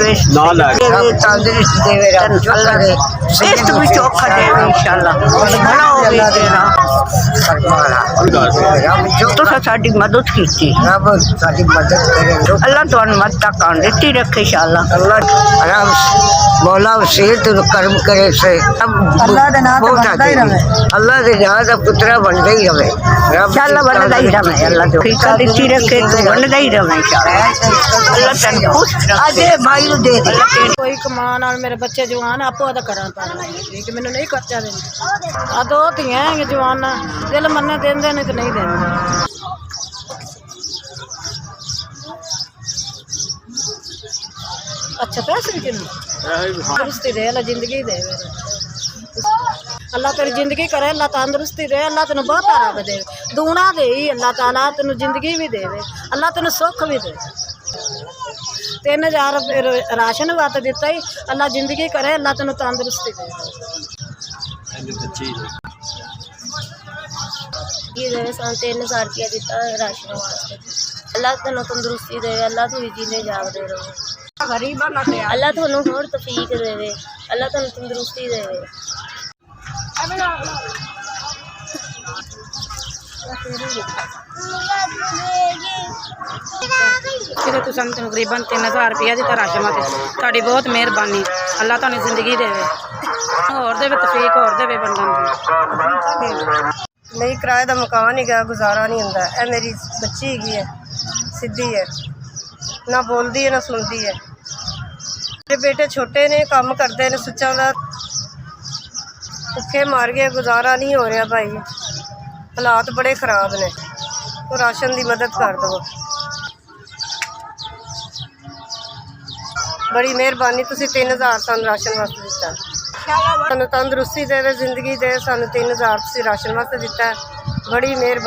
देवे, तंदुरुस्त देवे, सेहत भी चौखा देवे इंशाअल्लाह। भला होवे तेरा तुसां साडी मदद कीती, रब साडी मदद करे, अल्लाह तुहानू मदद कान देती रखे इंशाअल्लाह। अल्लाह आराम मौला सेहत कर्म करे से अल्लाह दे नाम बनदा ही रहे, अल्लाह दे नाम दा पुत्रा बनदा ही रहे इंशाअल्लाह, बनदा ही रहे अल्लाह तो ठीक देती रखे, तो बनदा ही रहे इंशाअल्लाह। अल्लाह तन्नू खुश रखे भाई नु दे दे कोई कमान और मेरे बच्चे जवान आपो अदा करा ठीक मैंने नहीं खर्चा देना आ दो धियां है जवान दिल मन्ने देंदे नहीं तो नहीं देंदे। अच्छा पैसे भी तंदुरुस्ती दे अल्लाह जिंदगी दे अल्लाह तेरी जिंदगी करे, अल्लाह तंदुरुस्ती दे, अल्लाह तेन बहुत रब दे दूना दे अल्लाह ताला तेन जिंदगी भी देवे, अल्लाह तेन सुख भी दे। 3000 राशन वत दिता ही, अल्लाह जिंदगी करे, अल्लाह तेन तंदुरुस्ती दे। ये देवे सन 3000 रुपया दिता राशन वास्ते, अल्लाह तेन तंदुरुस्ती दे, अल्लाह तू जीने जागदे रहो, अल्लाह थानू होर तौफीक देवे, अल्लाह थानू तंदुरुस्ती देवे। तुम तकरीबन 3000 रुपया दिता राशन वास्ते, साड़ी बहुत मेहरबानी, अल्लाह थानू जिंदगी देवे, होर देवे तौफीक, होर देवे बनन दी। नहीं किराए का मकान ही गया, गुजारा नहीं होंदा। ए मेरी बच्ची हैगी है, सीधी है, ना बोलती है ना सुनती है। मेरे बेटे छोटे ने, काम करते हैं, सुच्चा का भुखे मार गए, गुजारा नहीं हो रहा भाई, हालात बड़े खराब ने, तो राशन की मदद कर दो, बड़ी मेहरबानी। तुसीं 3000 सानू राशन वास्ते दिता, सानू तंदुरुस्ती दे, जिंदगी दे, सानू 3000 तुसीं राशन वास्ते दिता, बड़ी मेहरबानी।